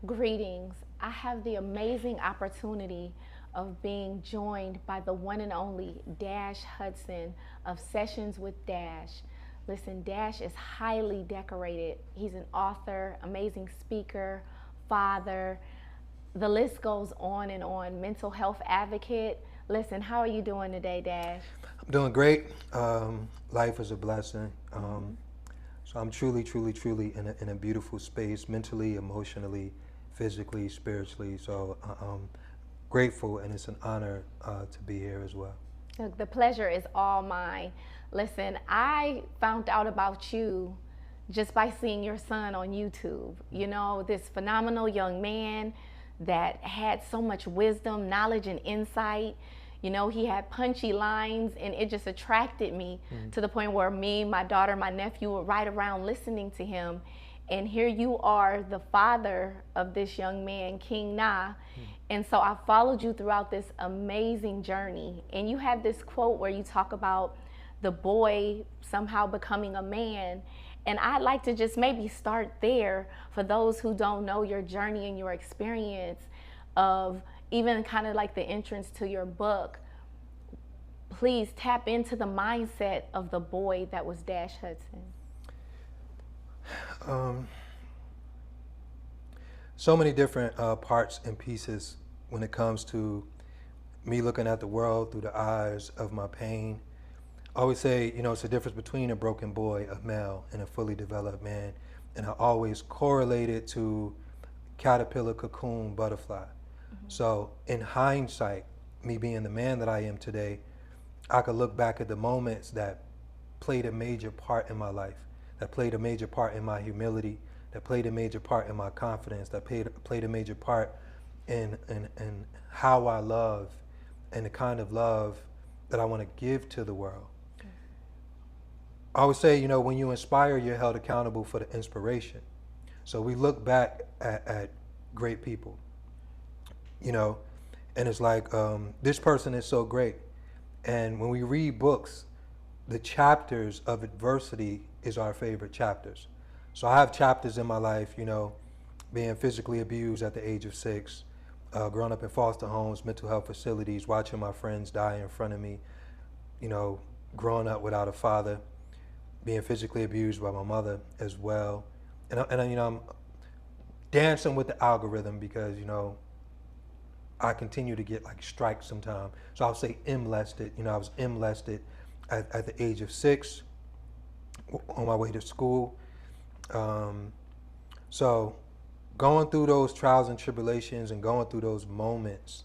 Greetings. I have the amazing opportunity of being joined by the one and only Dash Hudson of Sessions with Dash. Listen, Dash is highly decorated. He's an author, amazing speaker, father. The list goes on and on. Mental health advocate. Listen, how are you doing today, Dash? I'm doing great. Life is a blessing. So I'm truly in a beautiful space, mentally, emotionally, physically, spiritually. So I'm grateful, and it's an honor to be here as well. Look, the pleasure is all mine. Listen, I found out about you just by seeing your son on YouTube. You know, this phenomenal young man that had so much wisdom, knowledge, and insight. You know, he had punchy lines, and it just attracted me to the point where me, my daughter, my nephew would ride around listening to him. And here you are, the father of this young man, King Na. And so I followed you throughout this amazing journey. And you have this quote where you talk about the boy somehow becoming a man. And I'd like to just maybe start there for those who don't know your journey and your experience of even kind of like the entrance to your book. Please tap into the mindset of the boy that was Dash Hudson. So many different parts and pieces when it comes to me looking at the world through the eyes of my pain. I always say, you know, it's a difference between a broken boy, a male, and a fully developed man. And I always correlate it to caterpillar, cocoon, butterfly. So in hindsight, me being the man that I am today, I could look back at the moments that played a major part in my life, that played a major part in my humility, that played a major part in my confidence, that played a major part in how I love and the kind of love that I want to give to the world. I always say, you know, when you inspire, you're held accountable for the inspiration. So we look back at great people, you know, and it's like, this person is so great. And when we read books, the chapters of adversity is our favorite chapters. So I have chapters in my life, you know, being physically abused at the age of 6, growing up in foster homes, mental health facilities, watching my friends die in front of me, you know, growing up without a father, being physically abused by my mother as well. And you know, I'm dancing with the algorithm because, you know, I continue to get like strikes sometimes. So I'll say molested. You know, I was molested at the age of 6 on my way to school. So going through those trials and tribulations and going through those moments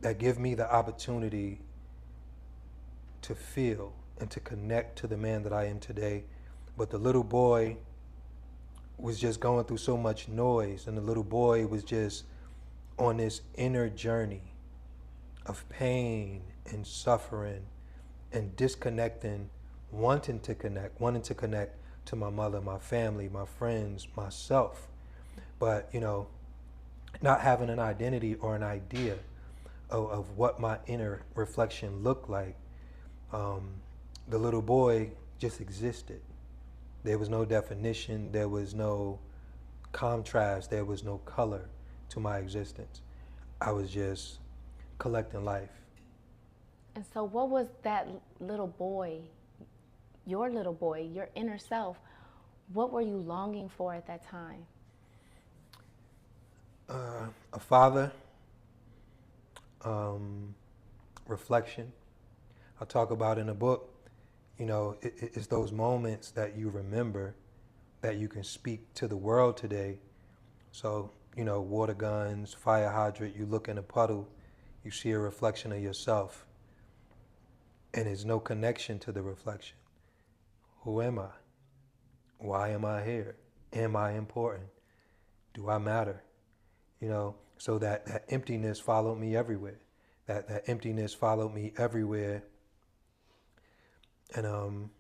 that give me the opportunity to feel and to connect to the man that I am today. But the little boy was just going through so much noise, and the little boy was just on this inner journey of pain and suffering and disconnecting, wanting to connect to my mother, my family, my friends, myself. But, you know, not having an identity or an idea of what my inner reflection looked like. The little boy just existed. There was no definition, there was no contrast, there was no color to my existence. I was just collecting life. And so, what was that little boy, your inner self, what were you longing for at that time? A father, reflection. I talk about in the book, you know, it's those moments that you remember that you can speak to the world today. So, you know, water guns, fire hydrant, you look in a puddle, you see a reflection of yourself, and there's no connection to the reflection. Who am I? Why am I here? Am I important? Do I matter? You know, so that emptiness followed me everywhere. That emptiness followed me everywhere. And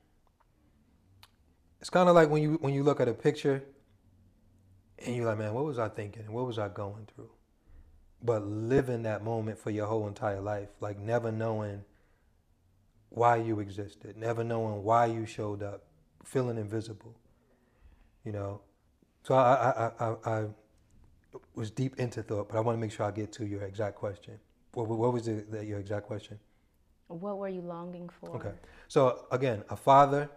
it's kind of like when you look at a picture and you're like, man, what was I thinking? What was I going through? But living that moment for your whole entire life, like never knowing why you existed, never knowing why you showed up, feeling invisible, you know. So I was deep into thought, but I want to make sure I get to your exact question. What was your exact question? What were you longing for? Okay. So again, a father,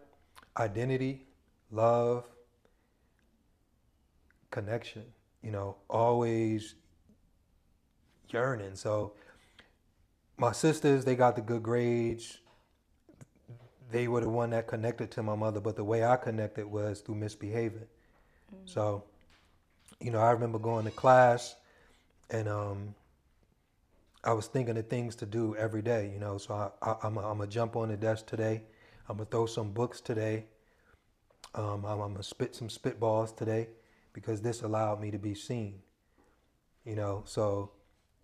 identity, love, connection, always yearning. So my sisters, they got the good grades. They were the one that connected to my mother, but the way I connected was through misbehaving. So, I remember going to class and I was thinking of things to do every day, So I'm going to jump on the desk today. I'm going to throw some books today. I'm going to spit some spitballs today because this allowed me to be seen, So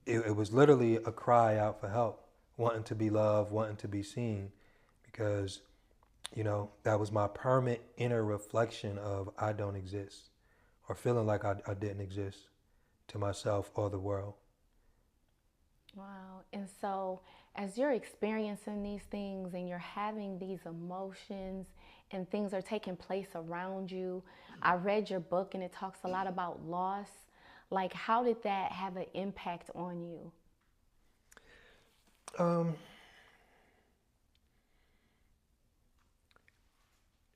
it was literally a cry out for help, wanting to be loved, wanting to be seen, because, that was my permanent inner reflection of I don't exist, or feeling like I didn't exist to myself or the world. Wow. And so, as you're experiencing these things and you're having these emotions and things are taking place around you, I read your book and it talks a lot about loss. Like, how did that have an impact on you?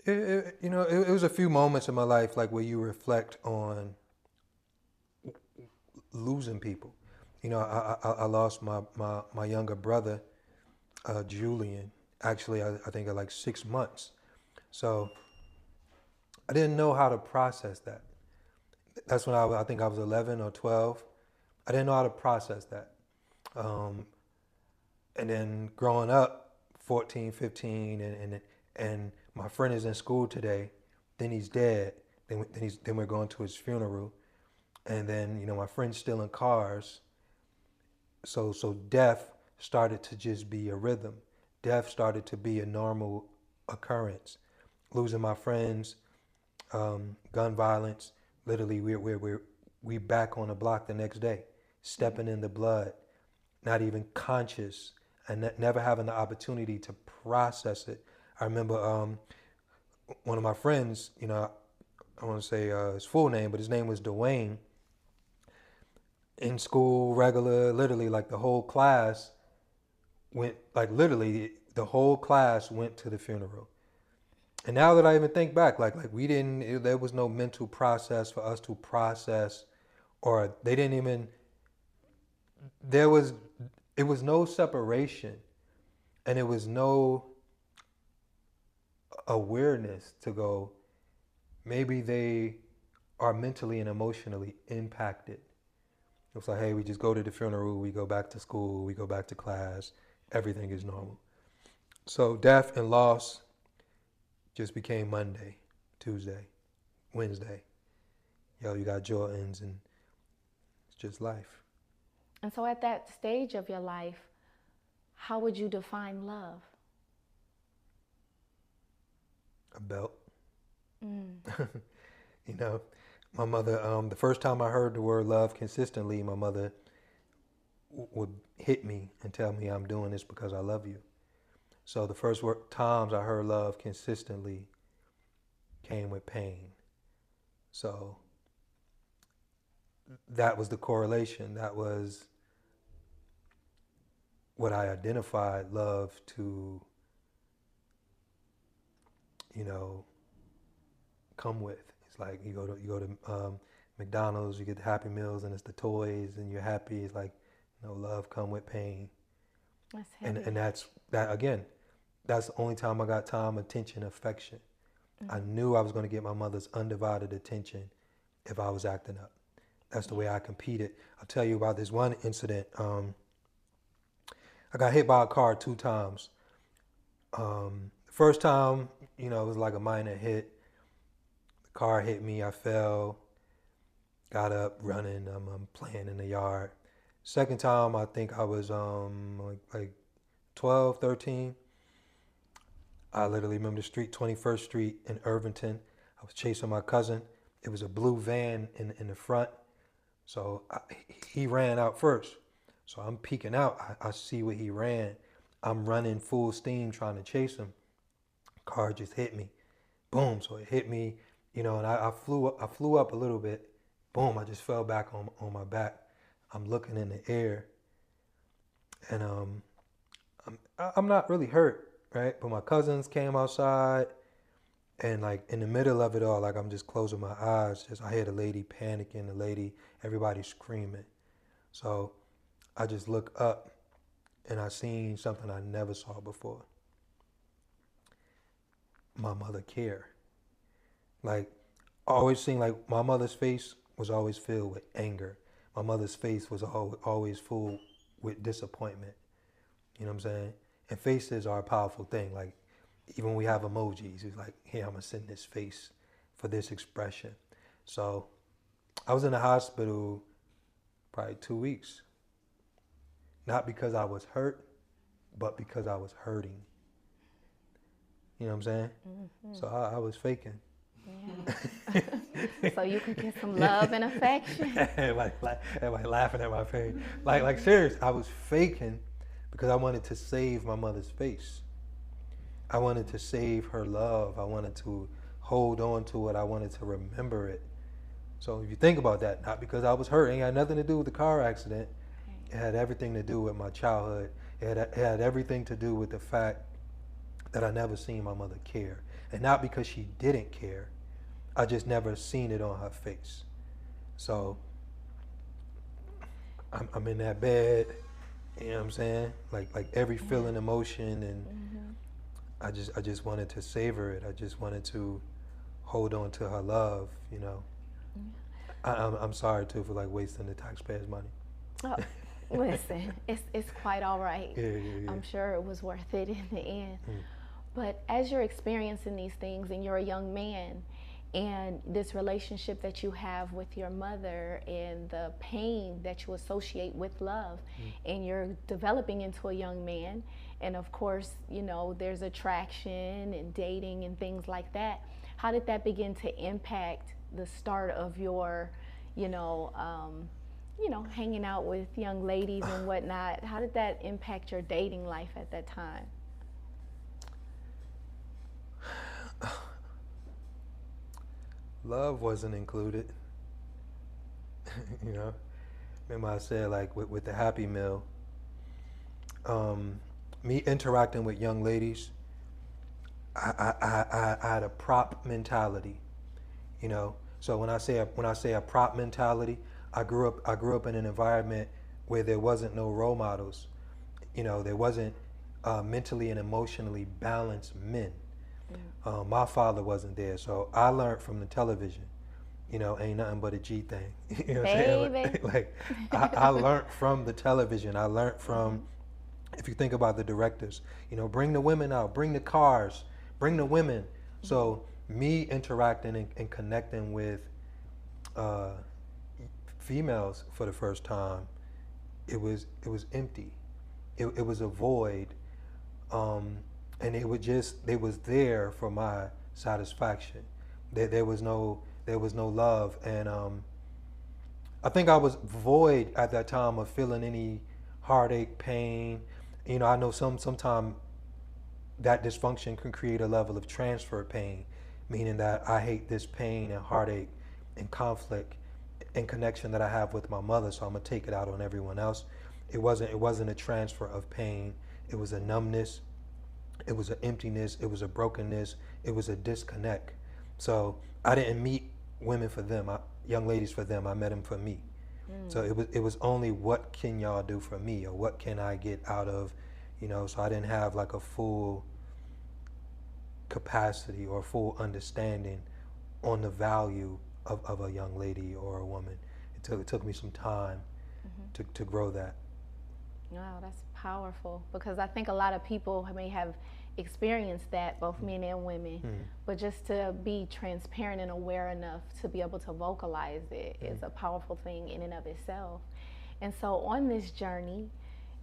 It was a few moments in my life, like where you reflect on losing people. I lost my younger brother, Julian, actually, I think at like 6 months. So I didn't know how to process that. That's when I think I was 11 or 12. I didn't know how to process that. And then growing up, 14, 15, and my friend is in school today, then he's dead, then we're going to his funeral, and then my friend's still in cars. So death started to just be a rhythm. Death started to be a normal occurrence. Losing my friends, gun violence. Literally, we back on the block the next day, stepping in the blood, not even conscious, and never having the opportunity to process it. I remember one of my friends, I want to say his full name, but his name was Dwayne. In school, literally, like the whole class went, like literally, the whole class went to the funeral. And now that I even think back, like we didn't, there was no mental process for us to process, or they didn't even, it was no separation, and it was no awareness to go, maybe they are mentally and emotionally impacted. It's like, hey, we just go to the funeral, we go back to school, we go back to class, everything is normal. So death and loss just became Monday, Tuesday, Wednesday. You got Jordans, and it's just life. And so, at that stage of your life, how would you define love? A belt. My mother, the first time I heard the word love consistently, my mother would hit me and tell me I'm doing this because I love you. So the first times I heard love consistently came with pain. So that was the correlation. That was what I identified love to, come with. It's like you go to McDonald's, you get the Happy Meals, and it's the toys, and you're happy. It's like, love come with pain. That's heavy. And that's that again. That's the only time I got time, attention, affection. Mm-hmm. I knew I was going to get my mother's undivided attention if I was acting up. That's the way I competed. I'll tell you about this one incident. I got hit by a car 2 times. The first time, it was like a minor hit. The car hit me, I fell, got up, running, I'm playing in the yard. Second time, I think I was like 12, 13. I literally remember the street, 21st Street in Irvington. I was chasing my cousin. It was a blue van in the front. So he ran out first. So I'm peeking out. I see where he ran. I'm running full steam trying to chase him. Car just hit me. Boom. So it hit me, and I flew up a little bit. boom, I just fell back on my back. I'm looking in the air, and I'm not really hurt, right? But my cousins came outside, and like in the middle of it all, like I'm just closing my eyes. Just I hear the lady panicking, everybody screaming. So I just look up, and I seen something I never saw before. My mother care. Like, I always seen like my mother's face was always filled with anger. My mother's face was always full with disappointment. You know what I'm saying? And faces are a powerful thing. Like, even we have emojis. It's like, here, I'm gonna send this face for this expression. So I was in the hospital probably 2 weeks. Not because I was hurt, but because I was hurting. You know what I'm saying? Mm-hmm. So I was faking. Yeah. So you could get some love and affection. Everybody laughing at my pain. Like serious, I was faking because I wanted to save my mother's face. I wanted to save her love. I wanted to hold on to it. I wanted to remember it. So if you think about that, not because I was hurt, it had nothing to do with the car accident. It had everything to do with my childhood. It had everything to do with the fact that I never seen my mother care. And not because she didn't care, I just never seen it on her face. So I'm in that bed, you know what I'm saying? Like every feeling, emotion, and I just wanted to savor it. I just wanted to hold on to her love, you know. I'm sorry too for like wasting the taxpayers' money. Oh, listen, it's quite all right. Yeah. I'm sure it was worth it in the end. But as you're experiencing these things and you're a young man, and this relationship that you have with your mother and the pain that you associate with love, and you're developing into a young man, and of course, you know, there's attraction and dating and things like that. How did that begin to impact the start of your, hanging out with young ladies and whatnot? How did that impact your dating life at that time? Love wasn't included. You know, remember I said like with the Happy Meal, me interacting with young ladies, I had a prop mentality, you know. So when I say a prop mentality, I grew up in an environment where there wasn't no role models, you know. There wasn't mentally and emotionally balanced men. My father wasn't there, so I learned from the television. You know, ain't nothing but a G thing. You know what I'm saying? Like I learned from the television. I learned from, if you think about the directors, you know, bring the women out, bring the cars, bring the women. So me interacting and connecting with females for the first time, it was empty. It was a void. And they was there for my satisfaction. There was no love, and I think I was void at that time of feeling any heartache, pain. You know, I know sometimes that dysfunction can create a level of transfer pain, meaning that I hate this pain and heartache and conflict and connection that I have with my mother, so I'm gonna take it out on everyone else. It wasn't a transfer of pain. It was a numbness. It was an emptiness, it was a brokenness, it was a disconnect. So I didn't meet women for them, young ladies for them, I met them for me. So it was only what can y'all do for me, or what can I get out of, you know, so I didn't have like a full capacity or full understanding on the value of a young lady or a woman. It took me some time to grow that. Wow, that's powerful, because I think a lot of people may have experienced that, both men and women, but just to be transparent and aware enough to be able to vocalize it is a powerful thing in and of itself. And so on this journey,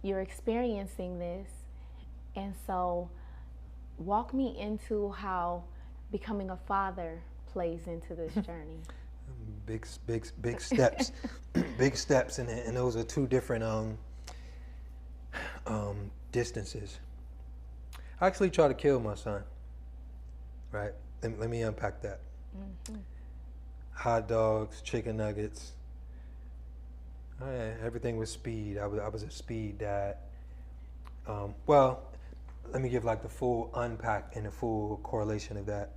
you're experiencing this, and so walk me into how becoming a father plays into this journey. Big steps, big steps, and those are two different distances. I actually tried to kill my son, right? Let me unpack that. hot dogs, chicken nuggets. Everything was speed. I was a speed dad. Well, let me give like the full unpack and the full correlation of that.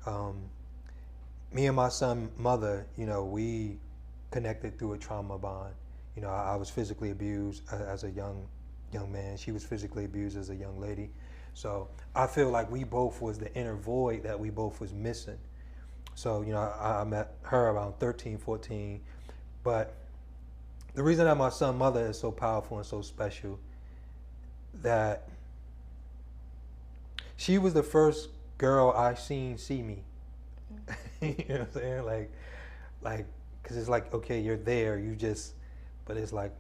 Um, Me and my son mother, we connected through a trauma bond. I was physically abused as a young man. She was physically abused as a young lady. So I feel like we both was the inner void that we both was missing. So, I met her around 13, 14. But the reason that my son mother is so powerful and so special, that she was the first girl I seen see me. You know what I'm saying? Like, because it's like, okay, you're there, but it's like,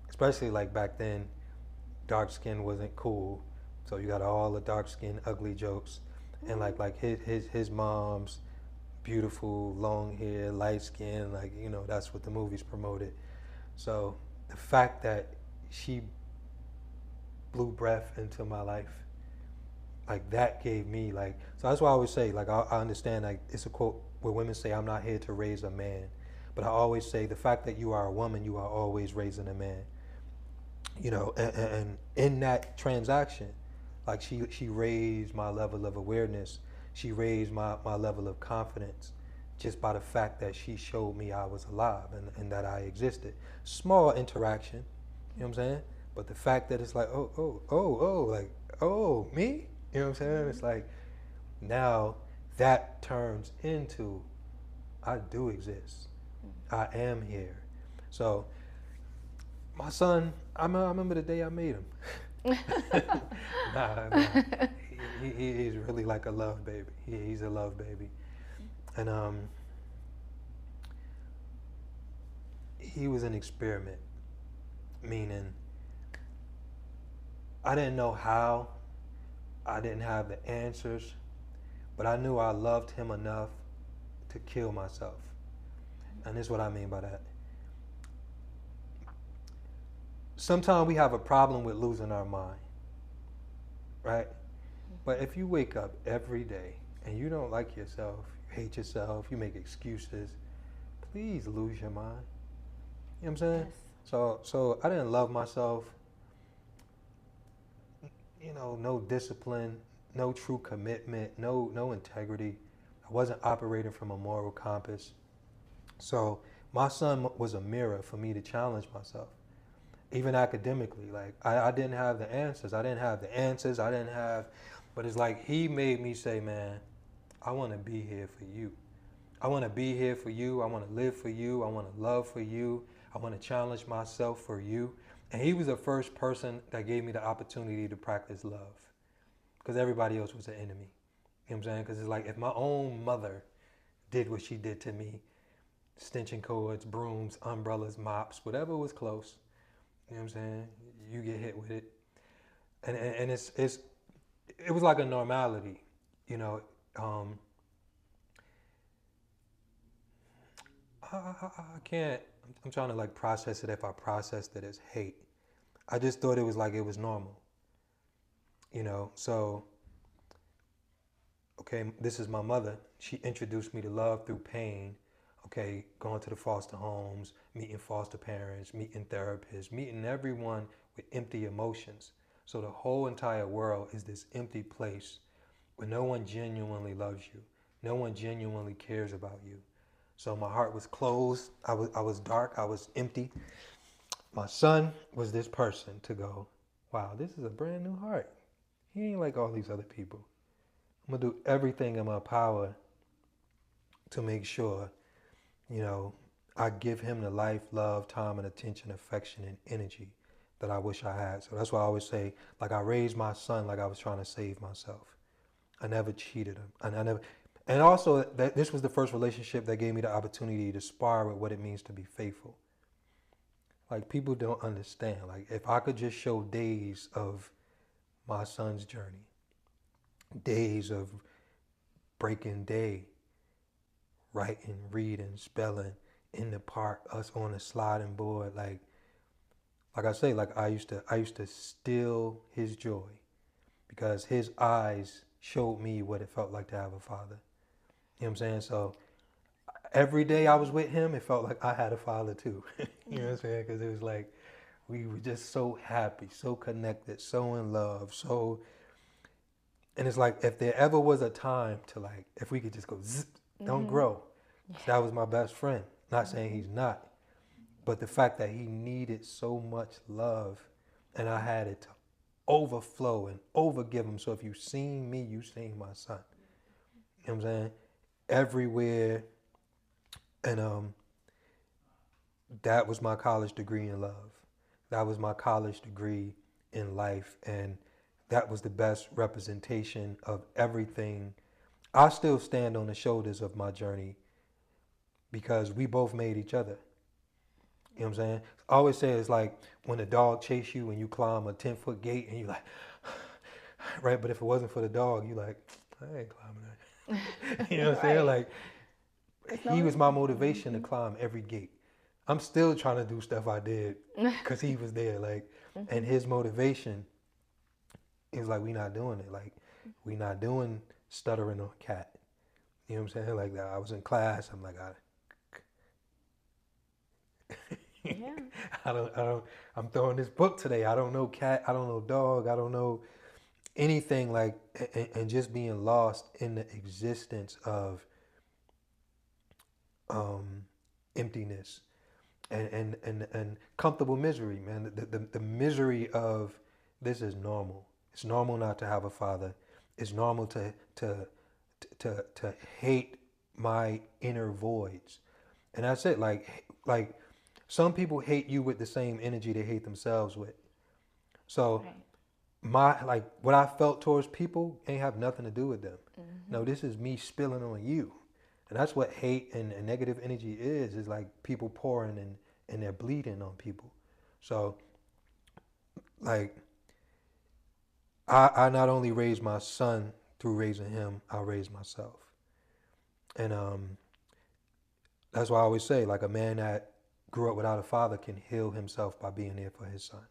especially like back then, dark skin wasn't cool, so you got all the dark skin ugly jokes, and like his mom's beautiful long hair, light skin, like that's what the movies promoted. So the fact that she blew breath into my life, like that gave me like, so that's why I always say, like, I understand, like, it's a quote where women say, I'm not here to raise a man, but I always say the fact that you are a woman, you are always raising a man. And in that transaction, like, she raised my level of awareness, she raised my level of confidence, just by the fact that she showed me I was alive, and that I existed. Small interaction, you know what I'm saying? But the fact that it's like, like, oh, me? You know what I'm saying? It's like, now that turns into, I do exist. I am here. So my son, I remember the day I made him. Nah. He's really like a love baby. He's a love baby. And he was an experiment, meaning I didn't know how, I didn't have the answers, but I knew I loved him enough to kill myself. And this is what I mean by that. Sometimes we have a problem with losing our mind, right? But if you wake up every day and you don't like yourself, you hate yourself, you make excuses, please lose your mind. You know what I'm saying? Yes. So I didn't love myself. No discipline, no true commitment, no integrity. I wasn't operating from a moral compass. So my son was a mirror for me to challenge myself, even academically. Like, I didn't have the answers. I didn't have, but it's like he made me say, man, I want to be here for you. I want to be here for you. I want to live for you. I want to love for you. I want to challenge myself for you. And he was the first person that gave me the opportunity to practice love, because everybody else was an enemy. You know what I'm saying? Because it's like, if my own mother did what she did to me, stenching cords, brooms, umbrellas, mops, whatever was close, you know what I'm saying, you get hit with it. And it was like a normality, you know. I can't, I'm trying to like process it if I processed it as hate. I just thought it was like, it was normal, so, okay, this is my mother. She introduced me to love through pain. Okay, going to the foster homes, meeting foster parents, meeting therapists, meeting everyone with empty emotions. So the whole entire world is this empty place where no one genuinely loves you. No one genuinely cares about you. So my heart was closed. I was dark. I was empty. My son was this person to go, wow, this is a brand new heart. He ain't like all these other people. I'm going to do everything in my power to make sure, I give him the life, love, time, and attention, affection, and energy that I wish I had. So that's why I always say, like, I raised my son like I was trying to save myself. I never cheated him. And also, this was the first relationship that gave me the opportunity to spar with what it means to be faithful. Like, people don't understand. Like, if I could just show days of my son's journey, days of breaking day, writing, reading, spelling, in the park, us on a sliding board, like I say, like, I used to steal his joy, because his eyes showed me what it felt like to have a father. You know what I'm saying? So every day I was with him, it felt like I had a father too. You know what I'm saying? Because it was like we were just so happy, so connected, so in love, so. And it's like if there ever was a time to like, if we could just go, zzz, don't grow. 'Cause that was my best friend. Not saying he's not, but the fact that he needed so much love, and I had it to overflow and overgive him. So if you've seen me, you've seen my son. You know what I'm saying? Everywhere. And that was my college degree in love. That was my college degree in life. And that was the best representation of everything. I still stand on the shoulders of my journey because we both made each other. You know what I'm saying? I always say it's like when a dog chase you and you climb a 10-foot gate and you like, right? But if it wasn't for the dog, you like, I ain't climbing that. You know what I'm saying? Like, he was my motivation to climb every gate. I'm still trying to do stuff I did because he was there. Like, and his motivation is like, we not doing it. Like, we not doing stuttering on cat. You know what I'm saying? Like that. I was in class. I'm like, Yeah. I'm throwing this book today. I don't know cat. I don't know dog. I don't know anything like, and just being lost in the existence of emptiness and comfortable misery, man. The misery of this is normal. It's normal not to have a father. It's normal to hate my inner voids, and that's it. Like some people hate you with the same energy they hate themselves with. So my like what I felt towards people ain't have nothing to do with them. No, this is me spilling on you. And that's what hate and negative energy is like people pouring and they're bleeding on people. So, like, I not only raised my son through raising him, I raised myself. And that's why I always say, like, a man that grew up without a father can heal himself by being there for his son.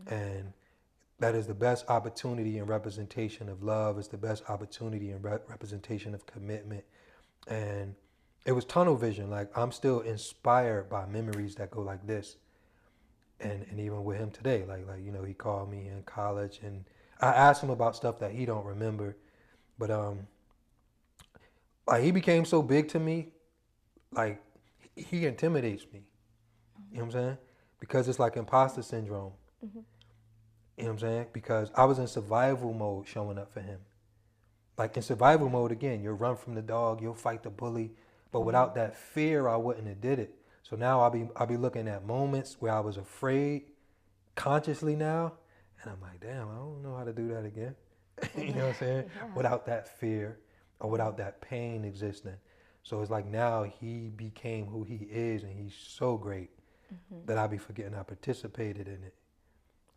And that is the best opportunity and representation of love. It's the best opportunity and representation of commitment. And it was tunnel vision. Like, I'm still inspired by memories that go like this. And even with him today, like you know, he called me in college and I asked him about stuff that he don't remember. But like he became so big to me, like he intimidates me. You know what I'm saying? Because it's like imposter syndrome. You know what I'm saying? Because I was in survival mode showing up for him. Like in survival mode, again, you'll run from the dog, you'll fight the bully. But without that fear, I wouldn't have did it. So now I'll be looking at moments where I was afraid consciously now. And I'm like, damn, I don't know how to do that again. You know what I'm saying? Yeah. Without that fear or without that pain existing. So it's like now he became who he is and he's so great that I be forgetting I participated in it.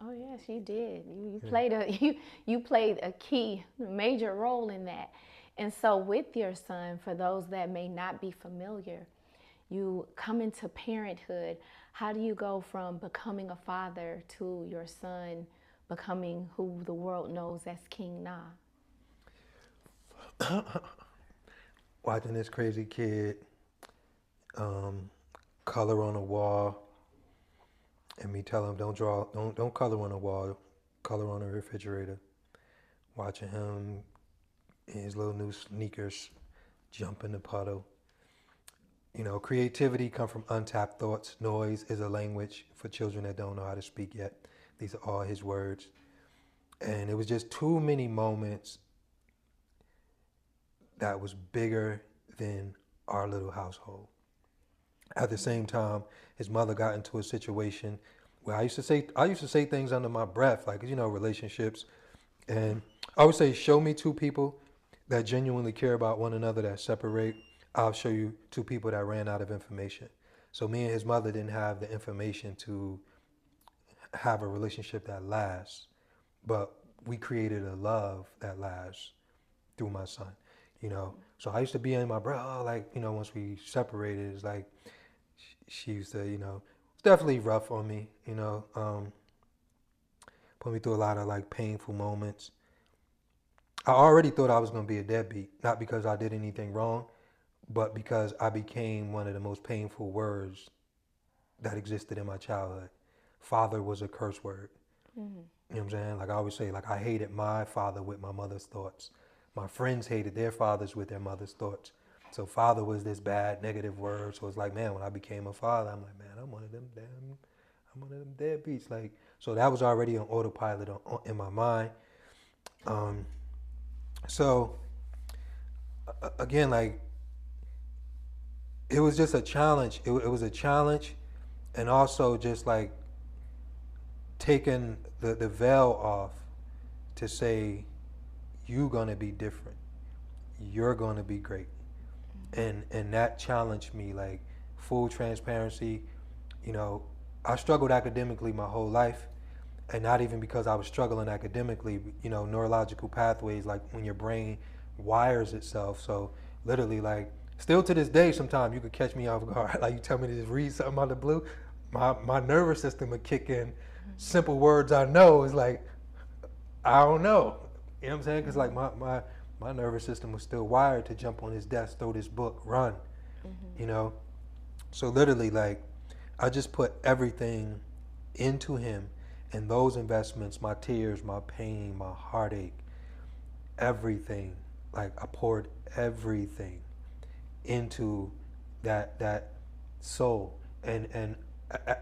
Oh yes, you did. You played you played a key, major role in that. And so with your son, for those that may not be familiar, you come into parenthood. How do you go from becoming a father to your son becoming who the world knows as King Na? Watching this crazy kid color on a wall. And me tell him, don't color on the wall, color on the refrigerator. Watching him in his little new sneakers jump in the puddle. You know, creativity comes from untapped thoughts. Noise is a language for children that don't know how to speak yet. These are all his words. And it was just too many moments that was bigger than our little household. At the same time, his mother got into a situation where I used to say things under my breath, like, you know, relationships. And I would say, show me two people that genuinely care about one another that separate. I'll show you two people that ran out of information. So me and his mother didn't have the information to have a relationship that lasts, but we created a love that lasts through my son, you know. So I used to be in my breath, like, you know, once we separated, it's like, she used to, you know, it's definitely rough on me, you know, put me through a lot of like painful moments. I already thought I was going to be a deadbeat, not because I did anything wrong, but because I became one of the most painful words that existed in my childhood. Father was a curse word. Mm-hmm. You know what I'm saying? Like I always say, like I hated my father with my mother's thoughts. My friends hated their fathers with their mother's thoughts. So father was this bad, negative word. So it's like, man, when I became a father, I'm like, man, I'm one of them deadbeats. Like, so that was already on autopilot in my mind. Um, so again, like it was just a challenge. It was a challenge, and also just like taking the veil off to say, you're gonna be different. You're gonna be great. And that challenged me, like full transparency. You know, I struggled academically my whole life, and not even because I was struggling academically. You know, neurological pathways, like when your brain wires itself. So literally, like still to this day, sometimes you could catch me off guard. Like you tell me to just read something out of the blue, my nervous system would kick in. Simple words I know is like, I don't know. You know what I'm saying? Because like my nervous system was still wired to jump on his desk, throw this book, run. You know? So literally, like, I just put everything into him, and those investments, my tears, my pain, my heartache, everything. Like I poured everything into that soul. And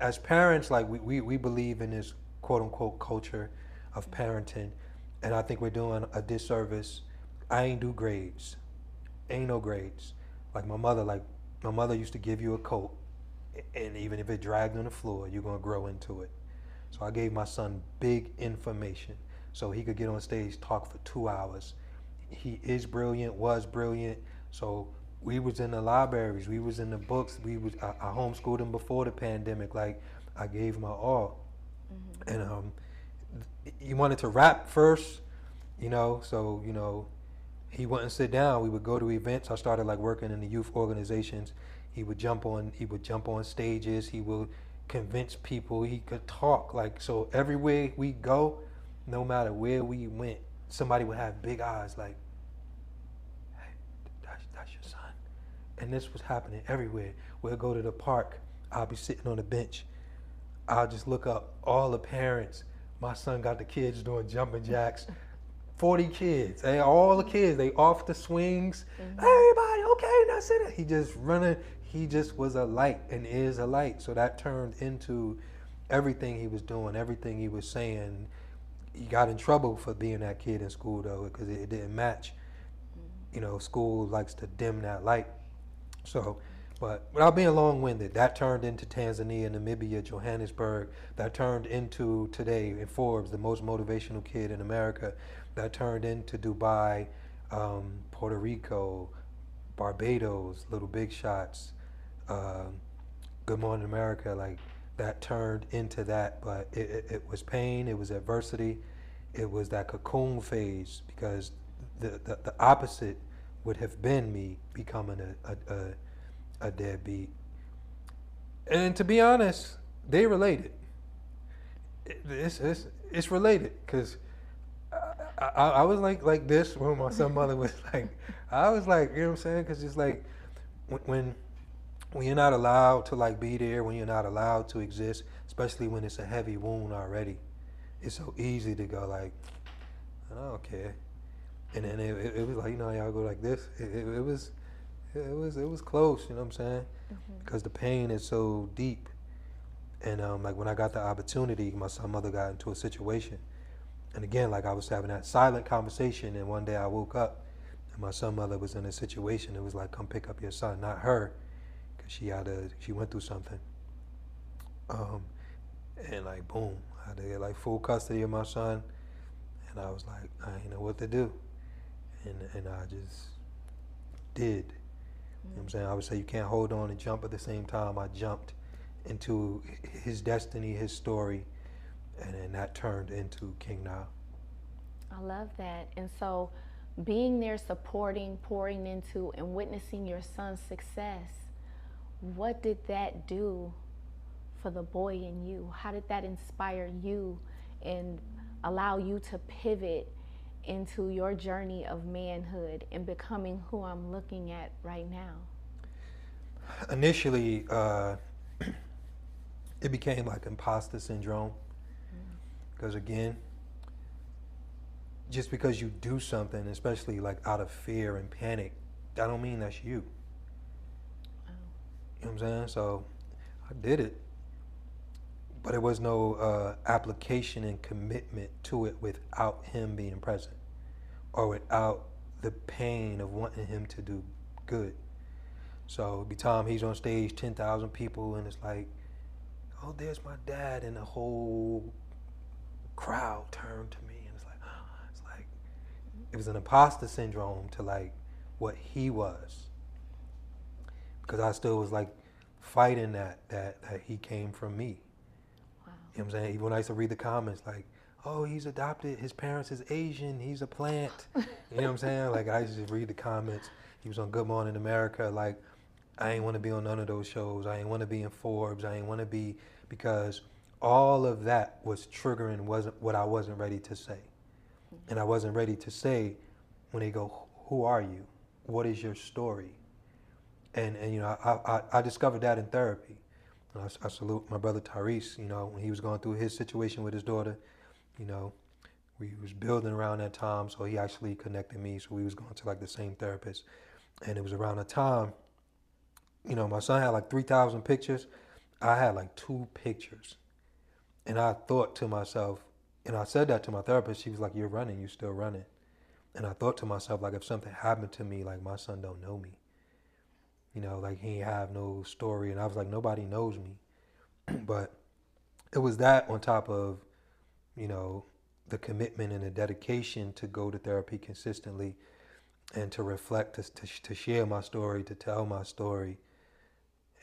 as parents, like we believe in this quote unquote culture of parenting, and I think we're doing a disservice. I ain't do grades. Ain't no grades. My mother used to give you a coat, and even if it dragged on the floor, you're gonna grow into it. So I gave my son big information so he could get on stage, talk for 2 hours. He is brilliant, was brilliant. So we was in the libraries, we was in the books, I homeschooled him before the pandemic. Like I gave him my all. And he wanted to rap first, you know, so you know, he wouldn't sit down. We would go to events. I started like working in the youth organizations. He would jump on stages. He would convince people. He could talk. Like, so everywhere we go, no matter where we went, somebody would have big eyes like, hey, that's your son. And this was happening everywhere. We'll go to the park. I'll be sitting on a bench. I'll just look up all the parents. My son got the kids doing jumping jacks. 40 kids, all the kids, they off the swings. Everybody, okay, that's it. He just running. He just was a light and is a light. So that turned into everything he was doing, everything he was saying. He got in trouble for being that kid in school though, because it didn't match. You know, school likes to dim that light. So, but without being long-winded, that turned into Tanzania, Namibia, Johannesburg. That turned into today in Forbes, the most motivational kid in America. That turned into Dubai, Puerto Rico, Barbados, Little Big Shots, Good Morning America. Like that turned into that, but it was pain, it was adversity, it was that cocoon phase, because the opposite would have been me becoming a deadbeat. And to be honest, they related. It's related, because I was like this when my son mother was like, I was like, you know what I'm saying? Because it's like when you're not allowed to like be there, when you're not allowed to exist, especially when it's a heavy wound already, it's so easy to go like, I don't care. And then it was like, you know, y'all go like this. It was close, you know what I'm saying? Because the pain is so deep. And like when I got the opportunity, my son mother got into a situation. And again, like I was having that silent conversation, and one day I woke up and my son mother was in a situation. It was like, come pick up your son, not her, because she went through something. And like boom, I had to get like full custody of my son, and I was like, I didn't know what to do, and I just did. You know what I'm saying? I would say you can't hold on and jump at the same time. I jumped into his destiny, his story, and then that turned into King Now. I love that. And so being there, supporting, pouring into, and witnessing your son's success, what did that do for the boy in you? How did that inspire you and allow you to pivot into your journey of manhood and becoming who I'm looking at right now? Initially, it became like imposter syndrome because again, just because you do something, especially like out of fear and panic, that don't mean that's you. Oh. You know what I'm saying? So I did it, but there was no application and commitment to it without him being present or without the pain of wanting him to do good. So every time he's on stage, 10,000 people, and it's like, oh, there's my dad, and the whole crowd turned to me, and it's like it was an imposter syndrome to like what he was, because I still was like fighting that he came from me. Wow. You know what I'm saying? Even when I used to read the comments, like, oh, he's adopted, his parents is Asian, he's a plant. You know what I'm saying? Like, I used to read the comments. He was on Good Morning America. Like, I ain't want to be on none of those shows. I ain't want to be in Forbes. I ain't want to be, because all of that was triggering wasn't what I wasn't ready to say. And I wasn't ready to say when they go, who are you? What is your story? And you know, I discovered that in therapy. I salute my brother Tyrese, you know, when he was going through his situation with his daughter, you know, we was building around that time, so he actually connected me, so we was going to like the same therapist. And it was around a time, you know, my son had like 3,000 pictures. I had like 2 pictures. And I thought to myself, and I said that to my therapist, she was like, you're running, you're still running. And I thought to myself, like, if something happened to me, like my son don't know me. You know, like he ain't have no story. And I was like, nobody knows me. But it was that on top of, you know, the commitment and the dedication to go to therapy consistently and to reflect, to share my story, to tell my story,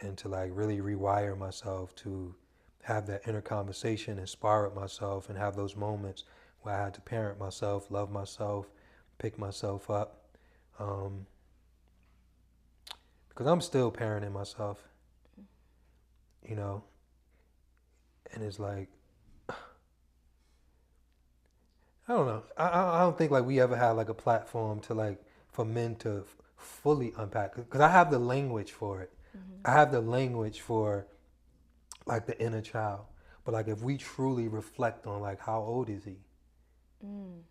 and to like really rewire myself to have that inner conversation, inspire myself, and have those moments where I had to parent myself, love myself, pick myself up. Because I'm still parenting myself, you know, and it's like, I don't know. I don't think like we ever had like a platform to like for men to fully unpack, because I have the language for it. I have the language for like the inner child. But like if we truly reflect on like how old is he? Mm. You know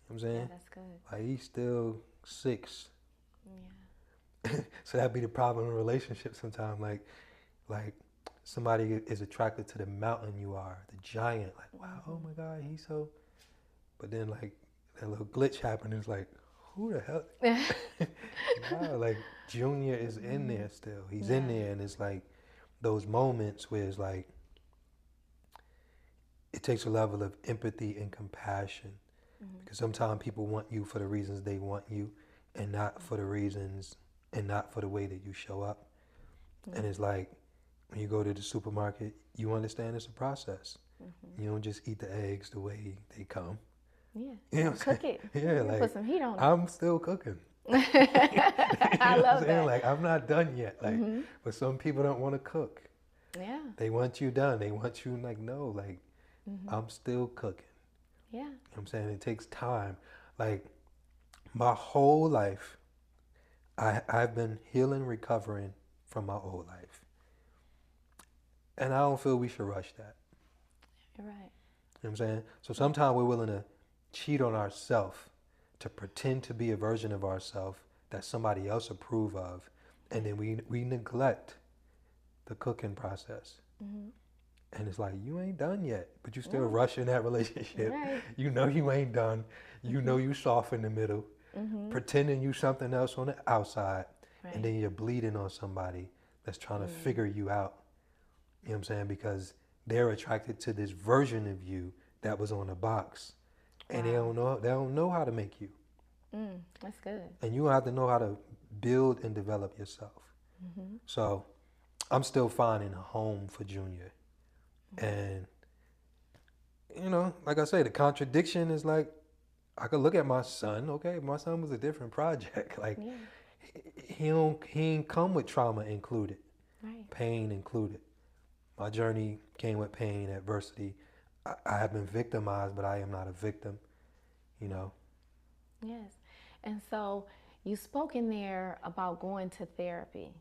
what I'm saying? Yeah, that's good. Like he's still 6. Yeah. So that'd be the problem in relationships sometimes. Like somebody is attracted to the mountain you are, the giant. Like, wow, oh my God, he's so. But then like that little glitch happened. It's like, who the hell? Wow, like Junior is in there still. He's in there, and it's like those moments where it's like it takes a level of empathy and compassion, because sometimes people want you for the reasons they want you, and not for the reasons and not for the way that you show up. And it's like when you go to the supermarket, you understand it's a process. You don't just eat the eggs the way they come. Yeah. You know what I'm Cook it. saying? Yeah, like put some heat on it. I'm still cooking. I love that. Like I'm not done yet. Like, but some people don't want to cook. Yeah. They want you done. They want you like, no, like I'm still cooking. Yeah. You know what I'm saying? It takes time. Like my whole life, I've been healing, recovering from my old life. And I don't feel we should rush that. You're right. You know what I'm saying? So sometimes we're willing to cheat on ourselves to pretend to be a version of ourselves that somebody else approve of. And then we neglect the cooking process. And it's like, you ain't done yet, but you still rushing that relationship. Right. You know you ain't done. You know you soft in the middle, pretending you something else on the outside. Right. And then you're bleeding on somebody that's trying to figure you out. You know what I'm saying? Because they're attracted to this version of you that was on the box. And they don't know how to make you. That's good. And you have to know how to build and develop yourself. So I'm still finding a home for Junior. And, you know, like I say, the contradiction is like, I could look at my son, okay, my son was a different project. Like, he ain't come with trauma included, pain included. My journey came with pain, adversity. I have been victimized, but I am not a victim, you know. Yes. And so you spoke in there about going to therapy.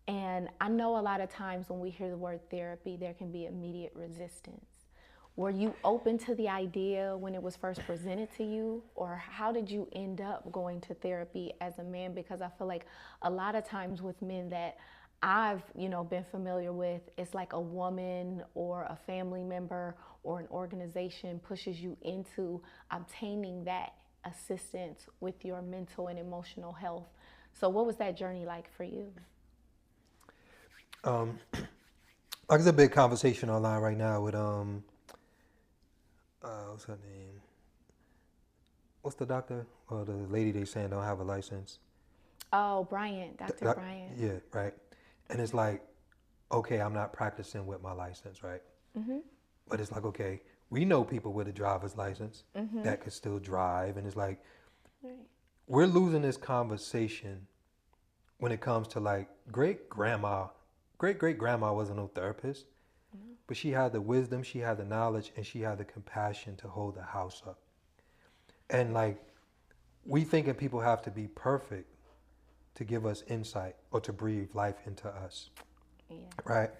And I know a lot of times when we hear the word therapy, there can be immediate resistance. Were you open to the idea when it was first presented to you, or how did you end up going to therapy as a man? Because I feel like a lot of times with men that I've, been familiar with, it's like a woman or a family member or an organization pushes you into obtaining that assistance with your mental and emotional health. So what was that journey like for you? Like there's a big conversation online right now with what's her name? What's the doctor or the lady they saying don't have a license? Oh, Bryant, Dr. Bryant. Yeah, right. And it's like, okay, I'm not practicing with my license, right? Mm-hmm. But it's like, okay, we know people with a driver's license Mm-hmm. that could still drive, and it's like Right. we're losing this conversation when it comes to like great great great grandma wasn't no therapist, but she had the wisdom, she had the knowledge, and she had the compassion to hold the house up. And like we thinking people have to be perfect to give us insight or to breathe life into us, Yeah. right?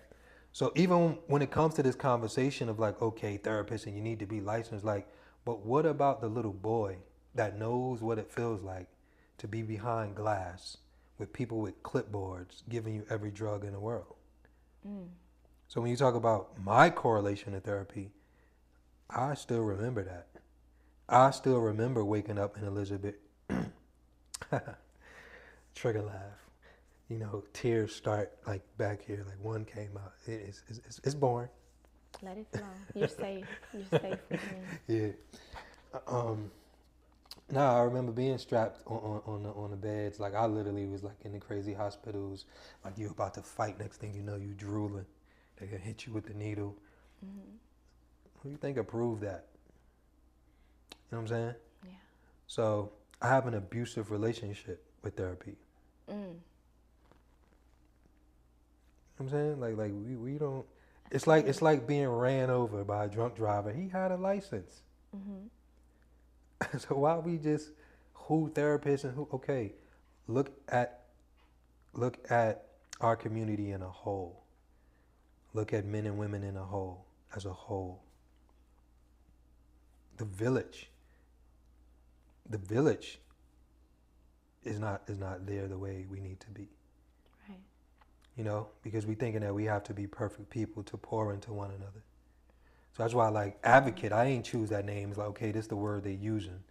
So even when it comes to this conversation of like, okay, therapist and you need to be licensed, like, but what about the little boy that knows what it feels like to be behind glass with people with clipboards giving you every drug in the world? Mm. So when you talk about my correlation to therapy, I still remember that. I still remember waking up in Elizabeth, trigger laugh. Tears start like back here, like one came out. It's boring. Let it flow. You're safe. You're safe with me. Yeah. No, I remember being strapped on the beds. Like I literally was like in the crazy hospitals. Like you about to fight. Next thing you know, you drooling. They gonna hit you with the needle. Mm-hmm. Who do you think approved that? You know what I'm saying? Yeah. So I have an abusive relationship with therapy. Mm. You know what I'm saying? Like we don't. It's like being ran over by a drunk driver. He had a license. Mm-hmm. So why we just who therapists and who? Okay, look at our community in a whole. Look at men and women in a whole, as a whole. The village is not there the way we need to be. Right. Because we thinking that we have to be perfect people to pour into one another. So that's why, like, advocate, I ain't choose that name. It's like, okay, this is the word they using.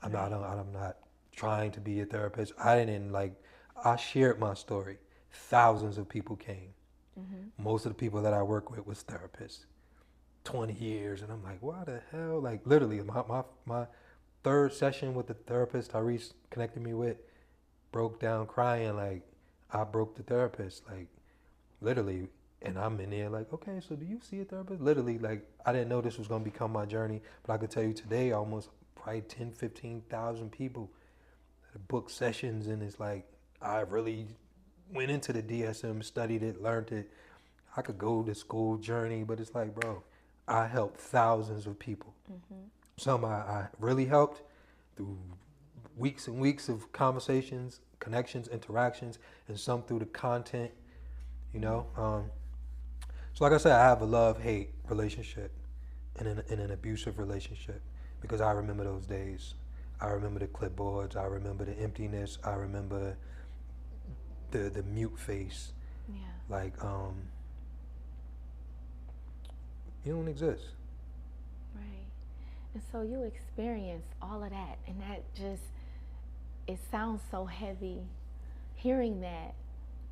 I'm not trying to be a therapist. I shared my story. Thousands of people came. Mm-hmm. Most of the people that I work with was therapists. 20 years, and I'm like, why the hell? Like, literally, my third session with the therapist Tyrese connected me with broke down crying like I broke the therapist, like literally. And I'm in there like, okay, so do you see a therapist? Literally, like, I didn't know this was going to become my journey, but I could tell you today almost probably 10, 15,000 people that booked sessions, and it's like I really went into the DSM, studied it, learned it. I could go to school journey, but it's like, bro, I helped thousands of people. Mm-hmm. Some I really helped through weeks and weeks of conversations, connections, interactions, and some through the content, So like I said, I have a love-hate relationship and an abusive relationship because I remember those days. I remember the clipboards. I remember the emptiness. I remember the mute face. Yeah. Like, you don't exist. Right. And so you experienced all of that, and that just, it sounds so heavy hearing that,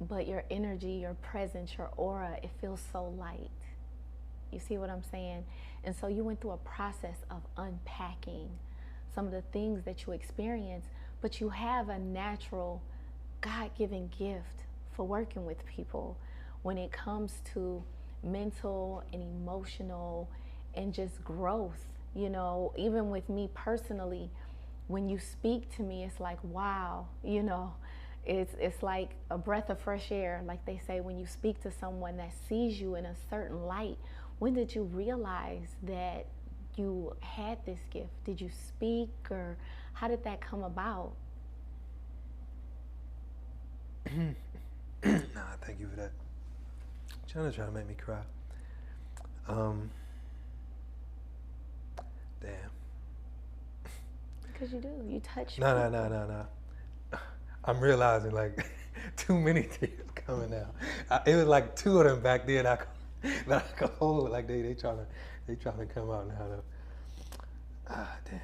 but your energy, your presence, your aura, it feels so light. You see what I'm saying? And so you went through a process of unpacking some of the things that you experienced, but you have a natural, God-given gift for working with people when it comes to mental and emotional and just growth. Even with me personally, when you speak to me, it's like, wow, it's like a breath of fresh air. Like they say, when you speak to someone that sees you in a certain light, when did you realize that you had this gift? Did you speak, or how did that come about? Nah, thank you for that. Trying to make me cry. Damn. Because you do. You touch No, people. no. I'm realizing like too many tears coming now. It was like two of them back then that I could hold. Like they trying to come out now though. Damn.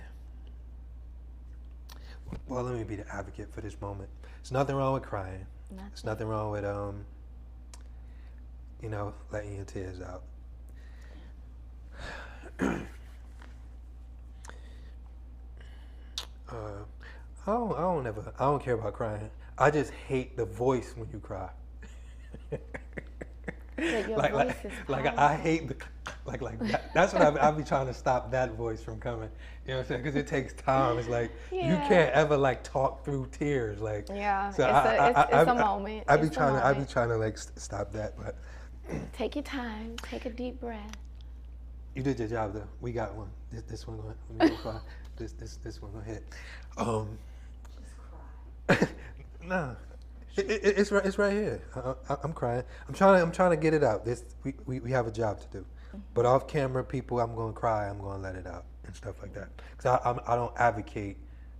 Well, let me be the advocate for this moment. There's nothing wrong with crying. There's nothing wrong with letting your tears out. I don't care about crying. I just hate the voice when you cry. But your voice is powerful. I hate the like that. That's what I be trying to stop that voice from coming. You know what I'm saying? Because it takes time. It's like you can't ever like talk through tears. Like So it's a moment. I be trying to like stop that, but take your time. Take a deep breath. you did your job though. We got one. This one going. Let me go cry. This one gonna hit. Just cry. Nah. It's right here. I'm crying. I'm trying to get it out. We have a job to do, but off camera, people, I'm gonna cry. I'm gonna let it out and stuff like that. Because I don't advocate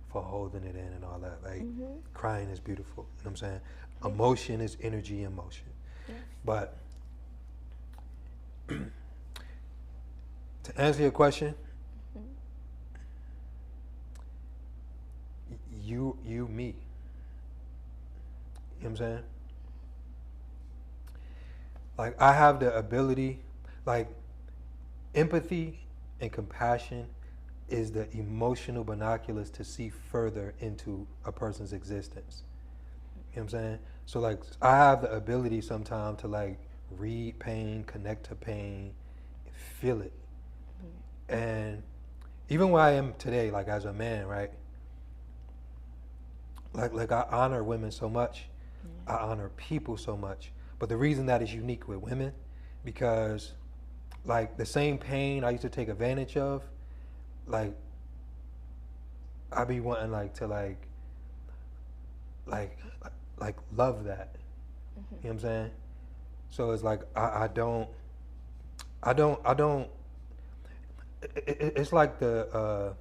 for holding it in and all that. Like crying is beautiful. You know what I'm saying? Emotion is energy in motion. Yes. But to answer your question, you me. You know what I'm saying? Like I have the ability, like empathy and compassion is the emotional binoculars to see further into a person's existence. You know what I'm saying? So like I have the ability sometimes to like read pain, connect to pain, feel it. And even where I am today, like as a man, right? Like I honor women so much. I honor people so much. But the reason that is unique with women, because like the same pain I used to take advantage of, like I be wanting like to like love that. You know what I'm saying? So it's like I don't it's like the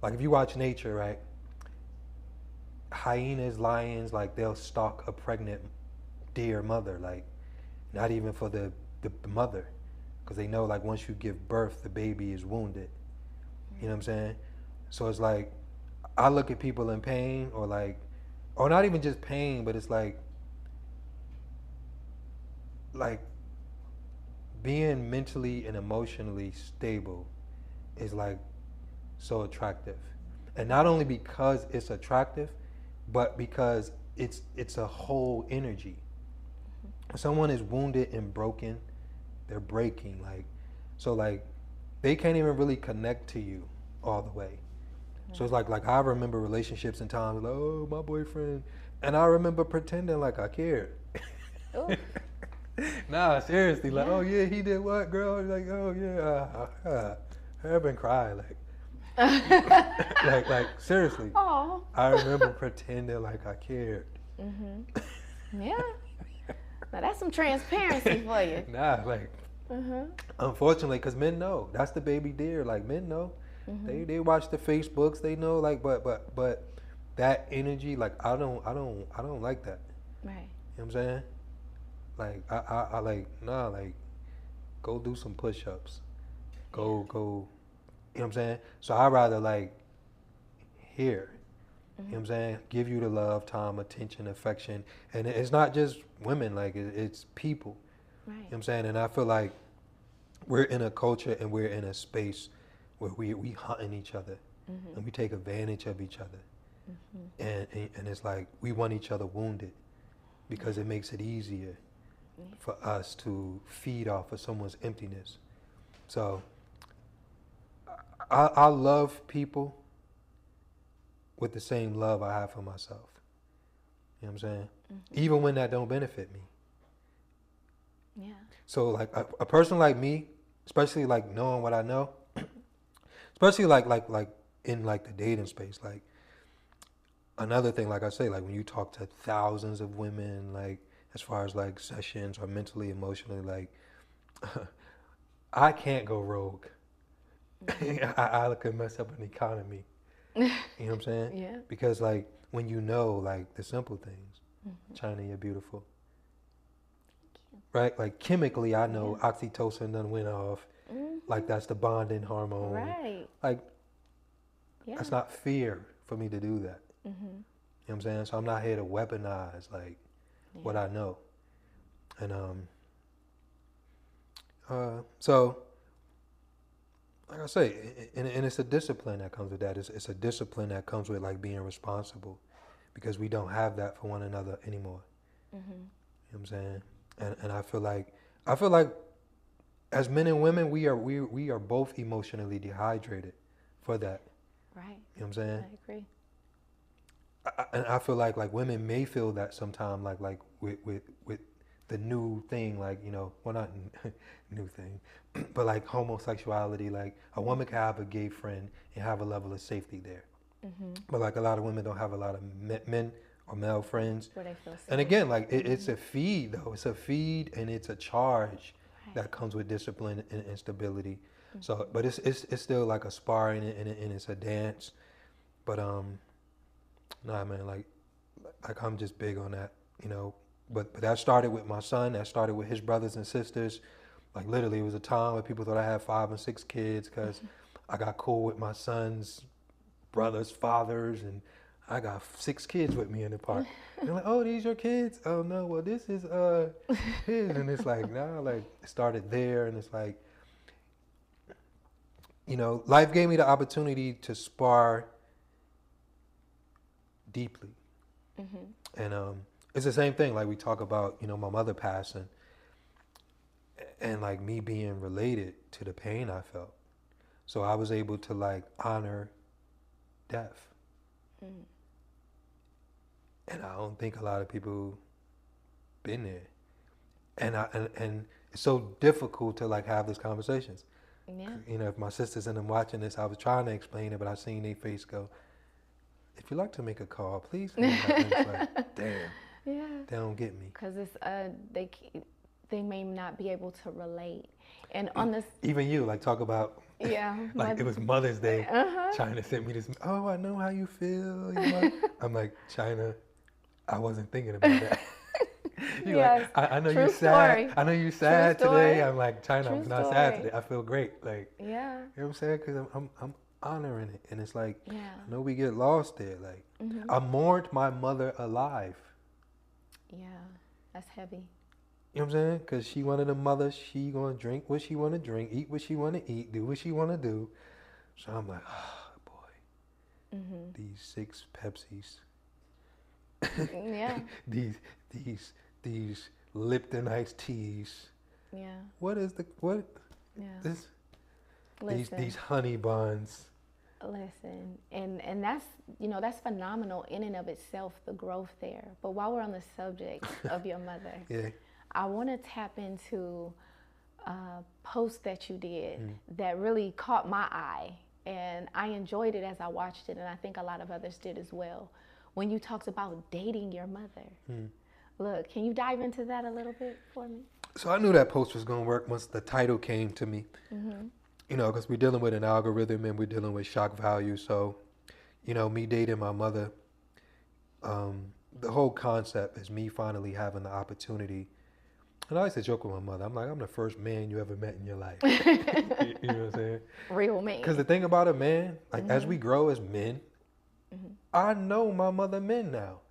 like if you watch nature, right? Hyenas, lions, like they'll stalk a pregnant deer mother, like not even for the mother, because they know like once you give birth, the baby is wounded. You know what I'm saying? So it's like I look at people in pain, or not even just pain, but it's like being mentally and emotionally stable is like so attractive, and not only because it's attractive, but because it's a whole energy. If someone is wounded and broken, they're breaking, like so like they can't even really connect to you all the way. So it's like I remember relationships and times like, oh, my boyfriend, and I remember pretending like I cared. Nah, seriously, like, oh yeah, he did what, girl? Like, oh yeah, I've been crying, like. like seriously. Aww. I remember pretending like I cared. Yeah. Now that's some transparency for you. Nah, like unfortunately, because men know that's the baby deer. Like men know, they watch the Facebooks. They know, like, but that energy, like I don't like that. Right. You know what I'm saying? Like I like like go do some push-ups. Go. You know what I'm saying? So I'd rather like hear, you know what I'm saying? Give you the love, time, attention, affection. And it's not just women, like it's people. Right. You know what I'm saying? And I feel like we're in a culture and we're in a space where we hunting each other and we take advantage of each other. And it's like we want each other wounded because it makes it easier for us to feed off of someone's emptiness. So I love people with the same love I have for myself. You know what I'm saying? Even when that don't benefit me. Yeah. So like a person like me, especially like knowing what I know, especially like in like the dating space, like another thing, like I say, like when you talk to thousands of women, like as far as like sessions or mentally, emotionally, like I can't go rogue. I could mess up an economy. You know what I'm saying? Yeah. Because like when you know like the simple things, China, you're beautiful. Right? Like chemically, I know oxytocin done went off. Like that's the bonding hormone. Right. Like Yeah. that's not fear for me to do that. You know what I'm saying? So I'm not here to weaponize like what I know. And so like I say, and it's a discipline that comes with that. It's a discipline that comes with like being responsible, because we don't have that for one another anymore. You know what I'm saying? And I feel like as men and women, we are both emotionally dehydrated for that. Right. You know what I'm saying? I agree. And I feel like women may feel that sometime, like with the new thing, like, you know, well, not new thing, but like homosexuality. Like a woman can have a gay friend and have a level of safety there, but like a lot of women don't have a lot of men or male friends. Where they feel safe. And again, like it's a feed though. It's a feed and it's a charge that comes with discipline and stability. So, but it's still like a sparring and it's a dance. But nah, man, like I'm just big on that, you know. But that started with my son. That started with his brothers and sisters. Like literally, it was a time where people thought I had 5 and 6 kids because I got cool with my son's brothers' fathers, and I got 6 kids with me in the park. And they're like, "Oh, these your kids? Oh no, well this is his." And it's like, nah, like it started there, and it's like, you know, life gave me the opportunity to spar deeply, and it's the same thing. Like we talk about, you know, my mother passing, and like me being related to the pain I felt. So I was able to like honor death. And I don't think a lot of people been there. And it's so difficult to like have these conversations. Yeah. You know, if my sisters and them watching this, I was trying to explain it, but I seen their face go, if you like to make a call, please. And it's like, damn. Yeah. They don't get me. Because it's they may not be able to relate. And on this, Even you, like talk about, yeah, like it was Mother's Day. China sent me this. Oh, I know how you feel. You know? I'm like, China, I wasn't thinking about that. You're Yes. like, I know True you're sad. story. I know you're sad True story. today. I'm like, China, True I'm not sad story. today. I feel great. Like, yeah, you know what I'm saying? Because I'm honoring it. And it's like, yeah, I know we get lost there. Like, I mourned my mother alive. yeah, that's heavy. You know what I'm saying? Because she one of the mothers, she going to drink what she want to drink, eat what she want to eat, do what she want to do. So I'm like, oh, boy, these 6 Pepsis. Yeah, these Lipton iced teas. yeah, What yeah. this Listen, these honey buns. listen, and that's, you know, that's phenomenal in and of itself, the growth there. But while we're on the subject of your mother, Yeah. I want to tap into a post that you did that really caught my eye, and I enjoyed it as I watched it, and I think a lot of others did as well. When you talked about dating your mother, look, can you dive into that a little bit for me? So I knew that post was going to work once the title came to me. You know, because we're dealing with an algorithm and we're dealing with shock value. So, you know, me dating my mother, the whole concept is me finally having the opportunity. And I used to joke with my mother. I'm like, I'm the first man you ever met in your life. You know what I'm saying? Real man. Because the thing about a man, like as we grow as men, I know my mother men now.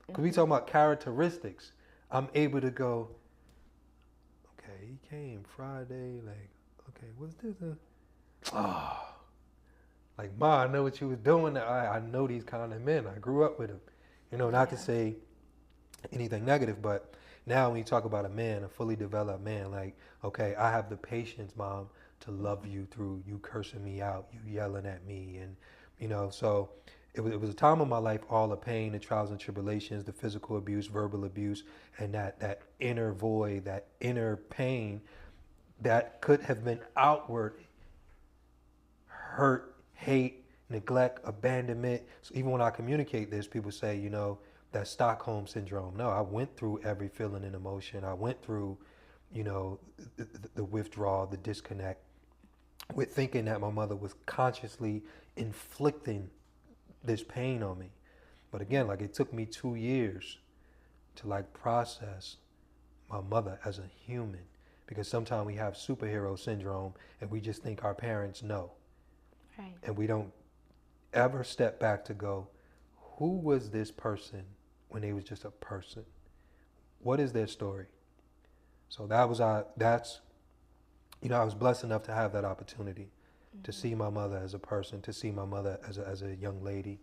Because we talking about characteristics. I'm able to go, okay, he came Friday, like, okay, what's this? Like, Ma, I know what you was doing. I know these kind of men. I grew up with them. You know, not to say anything negative, but now when you talk about a man, a fully developed man, like, okay, I have the patience, Mom, to love you through you cursing me out, you yelling at me. And, you know, so it was a time of my life, all the pain, the trials and tribulations, the physical abuse, verbal abuse, and that inner void, that inner pain that could have been outward hurt, hate, neglect, abandonment. So even when I communicate this, people say, you know, that Stockholm syndrome. No, I went through every feeling and emotion. I went through, you know, the withdrawal, the disconnect, with thinking that my mother was consciously inflicting this pain on me. But again, like it took me 2 years to like process my mother as a human, because sometimes we have superhero syndrome and we just think our parents know. Right. And we don't ever step back to go, who was this person when they was just a person? What is their story? So that's, you know, I was blessed enough to have that opportunity to see my mother as a person, to see my mother as a young lady,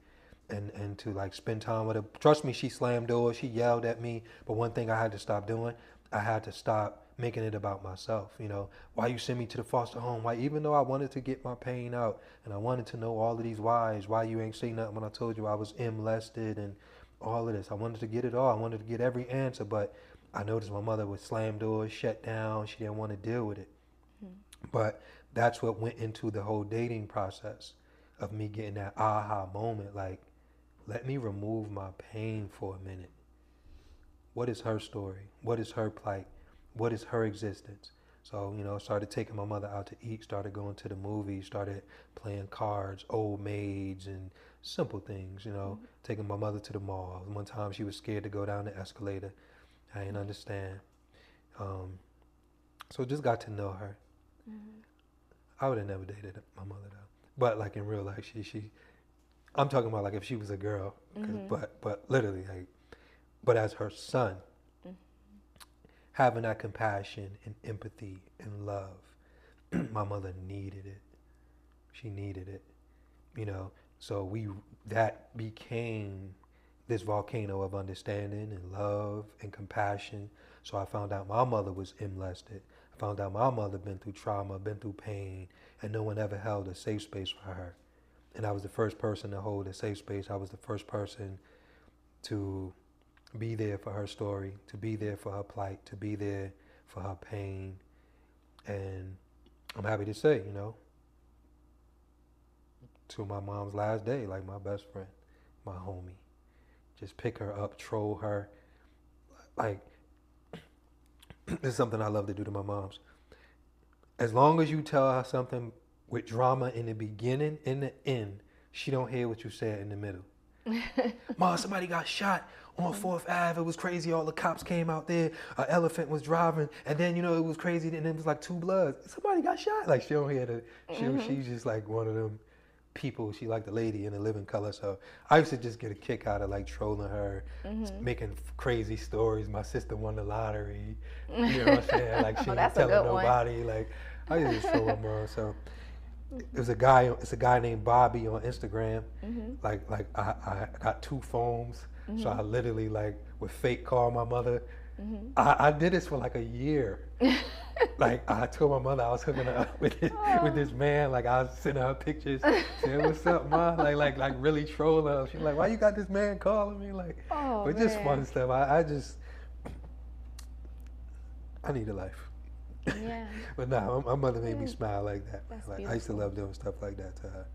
and to like spend time with her. Trust me, she slammed doors, she yelled at me, but one thing I had to stop doing, I had to stop making it about myself. You know, why you send me to the foster home? Why, even though I wanted to get my pain out and I wanted to know all of these whys, why you ain't say nothing when I told you I was molested and all of this. I wanted to get it all. I wanted to get every answer, but I noticed my mother would slam doors, shut down. She didn't want to deal with it. But that's what went into the whole dating process of me getting that aha moment. Like, let me remove my pain for a minute. What is her story? What is her plight? What is her existence? So, you know, started taking my mother out to eat, started going to the movies, started playing cards, old maids, and simple things, you know, taking my mother to the mall. One time she was scared to go down the escalator. I didn't understand. So just got to know her. I would have never dated my mother though. But like in real life, she I'm talking about like if she was a girl, but literally like, but as her son, having that compassion and empathy and love, my mother needed it. She needed it, you know. So that became this volcano of understanding and love and compassion. So I found out my mother was molested. I found out my mother been through trauma, been through pain, and no one ever held a safe space for her. And I was the first person to hold a safe space. I was the first person to be there for her story, to be there for her plight, to be there for her pain. And I'm happy to say, you know, to my mom's last day, like my best friend, my homie, just pick her up, troll her. Like, this is something I love to do to my moms. As long as you tell her something with drama in the beginning and the end, she don't hear what you said in the middle. Mom, somebody got shot on 4th Ave. It was crazy. All the cops came out there. An elephant was driving. And then, you know, it was crazy. And it was like 2 bloods. Somebody got shot. Like, she don't hear the... She's just like one of them people. She like the lady in the living color. So I used to just get a kick out of like trolling her, making crazy stories. My sister won the lottery. You know what I'm saying? Like, she ain't telling nobody. Like, I used to troll my mom. So... It's a guy named Bobby on Instagram. Like I got 2 phones, so I literally like would fake call my mother. I did this for like a year. Like I told my mother I was hooking her up with this man. Like I was sending her pictures, saying what's up, ma? Like really trolling her. She's like, why you got this man calling me? Like, but just fun stuff. I need a life. Yeah. But no, my mother made me smile like that. That's like beautiful. I used to love doing stuff like that to her.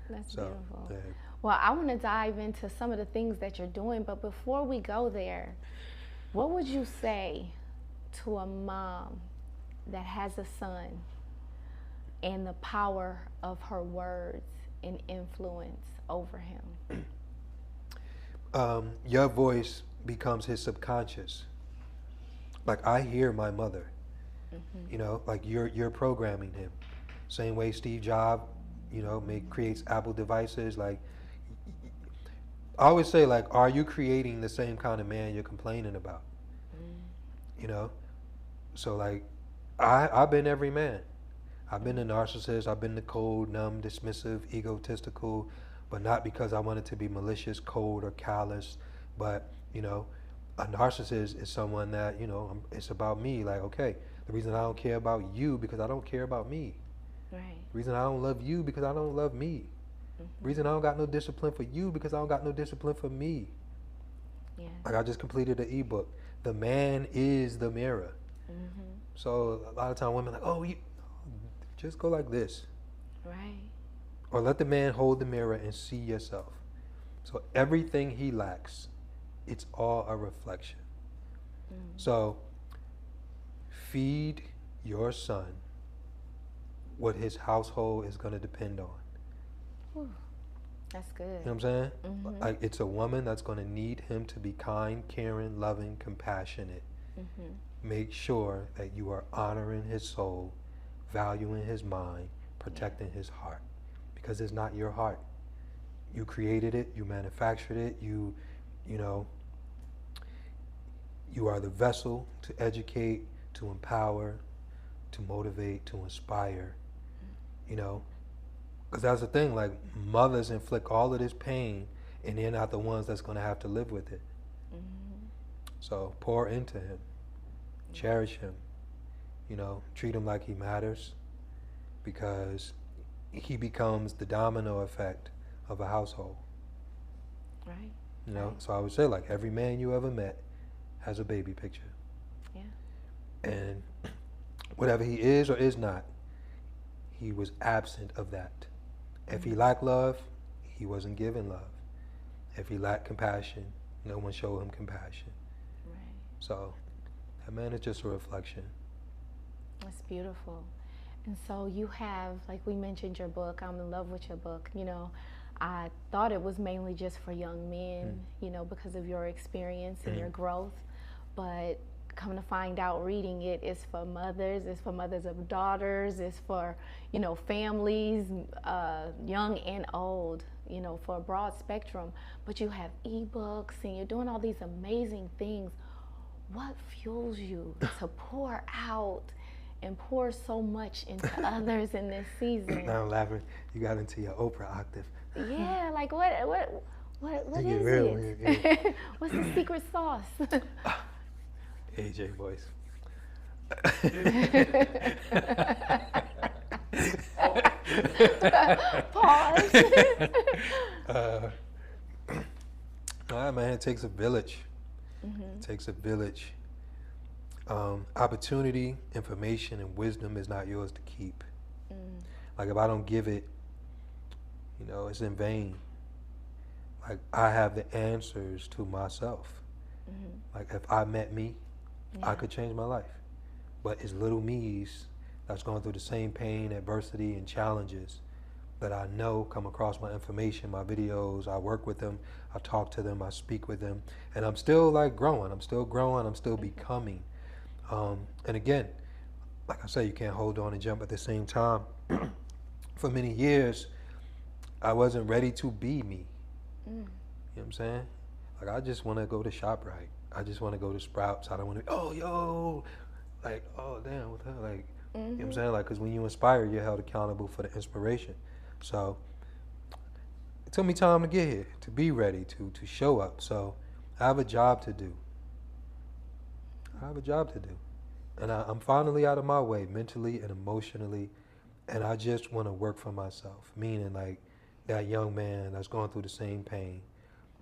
That's so, beautiful. Yeah. Well, I want to dive into some of the things that you're doing, but before we go there, what would you say to a mom that has a son and the power of her words and influence over him? Your voice becomes his subconscious. Like I hear my mother. You know, like you're programming him. Same way Steve Jobs, you know, creates Apple devices. Like I always say, like, are you creating the same kind of man you're complaining about? You know, so like I've been every man. I've been a narcissist. I've been the cold, numb, dismissive, egotistical, but not because I wanted to be malicious, cold, or callous. But you know, a narcissist is someone that, you know, it's about me. Like, okay, the reason I don't care about you because I don't care about me. Right. The reason I don't love you because I don't love me. The reason I don't got no discipline for you because I don't got no discipline for me. Yeah. Like I just completed an ebook. The man is the mirror. So a lot of time women are like, oh, you just go like this. Right. Or let the man hold the mirror and see yourself. So everything he lacks, It's all a reflection. So feed your son what his household is going to depend on. Whew, that's good. You know what I'm saying? Like, it's a woman that's going to need him to be kind, caring, loving, compassionate. Make sure that you are honoring his soul, valuing his mind, protecting his heart, because it's not your heart. You created it, you manufactured it, you know, you are the vessel to educate, to empower, to motivate, to inspire, you know. Because that's the thing, like, mothers inflict all of this pain, and they're not the ones that's going to have to live with it. So pour into him, cherish him, you know, treat him like he matters, because he becomes the domino effect of a household. Right. You know, Right. so I would say, like, every man you ever met has a baby picture. Yeah. And whatever he is or is not, he was absent of that. If he lacked love, he wasn't given love. If he lacked compassion, no one showed him compassion. Right. So that man is just a reflection. That's beautiful. And so you have, like we mentioned, your book. I'm in love with your book. You know, I thought it was mainly just for young men, you know, because of your experience and your growth. But come to find out, reading it is for mothers. It's for mothers of daughters. It's for, you know, families, young and old, you know, for a broad spectrum. But you have ebooks and you're doing all these amazing things. What fuels you to pour out and pour so much into others in this season? Now I'm laughing. You got into your Oprah octave. Yeah, like what You get is real it? when you get What's the secret sauce? AJ voice. Pause. All right, man, it takes a village. It takes a village. Opportunity, information, and wisdom is not yours to keep. Like, if I don't give it, you know, it's in vain. Like, I have the answers to myself. Like, if I met me, I could change my life. But it's little me's that's going through the same pain, adversity, and challenges that I know come across my information, my videos. I work with them, I talk to them, I speak with them, and I'm still, like, growing. I'm still growing. I'm still becoming. And again, like I say, you can't hold on and jump at the same time. For many years, I wasn't ready to be me. You know what I'm saying? Like, I just want to go to ShopRite. I just want to go to Sprouts. I don't want to, oh, yo, like, oh, damn, what the hell? Like, you know what I'm saying? Like, because when you inspire, you're held accountable for the inspiration. So it took me time to get here, to be ready, to show up. So I have a job to do. And I'm finally out of my way, mentally and emotionally, and I just want to work for myself, meaning, like, that young man that's going through the same pain.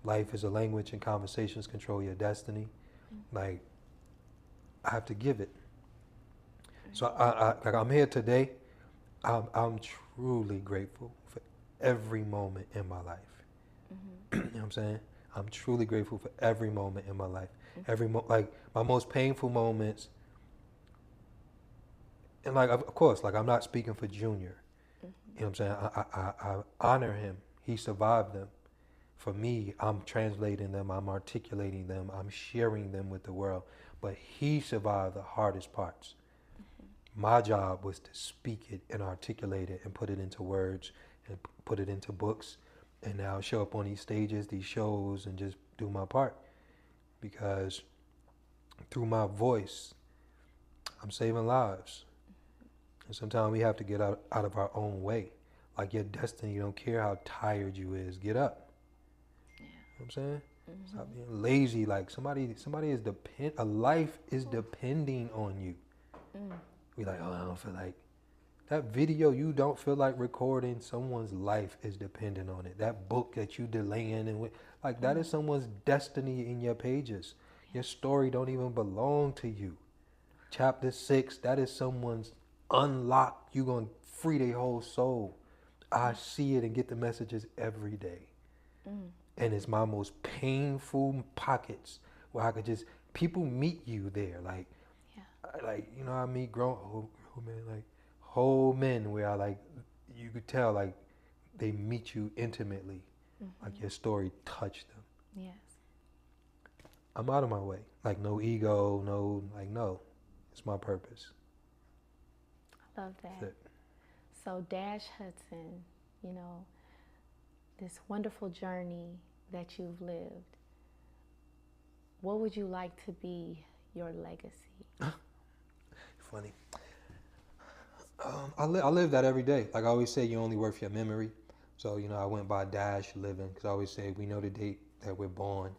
Life is a language, and conversations control your destiny. Like, I have to give it. So like, I'm here today. I'm truly grateful for every moment in my life. You know what I'm saying? I'm truly grateful for every moment in my life. Like, my most painful moments. And, like, of course, like, I'm not speaking for Junior. You know what I'm saying? I honor him. He survived them. For me, I'm translating them, I'm articulating them, I'm sharing them with the world. But he survived the hardest parts. My job was to speak it and articulate it and put it into words and put it into books, and now show up on these stages, these shows, and just do my part. Because through my voice, I'm saving lives. And sometimes we have to get out of our own way. Like, your destiny, you don't care how tired you is, get up. You know what I'm saying? Stop being lazy. Like, somebody is a life is depending on you. Be like, oh, I don't feel like that video you don't feel like recording. Someone's life is dependent on it. That book that you delaying and like, that is someone's destiny in your pages. Your story don't even belong to you. Chapter 6, that is someone's unlock. You gonna free their whole soul. I see it and get the messages every day. and it's my most painful pockets where I could just people meet you there, like, I meet grown men, like whole men where I like you could tell like they meet you intimately, like your story touched them. Yes. I'm out of my way, like no ego, no, it's my purpose. I love that. That's it. So Dash Hudson, this wonderful journey that you've lived, what would you like to be your legacy? Funny. I live that every day. Like I always say, you only work for your memory. So, I went by Dash living because I always say we know the date that we're born.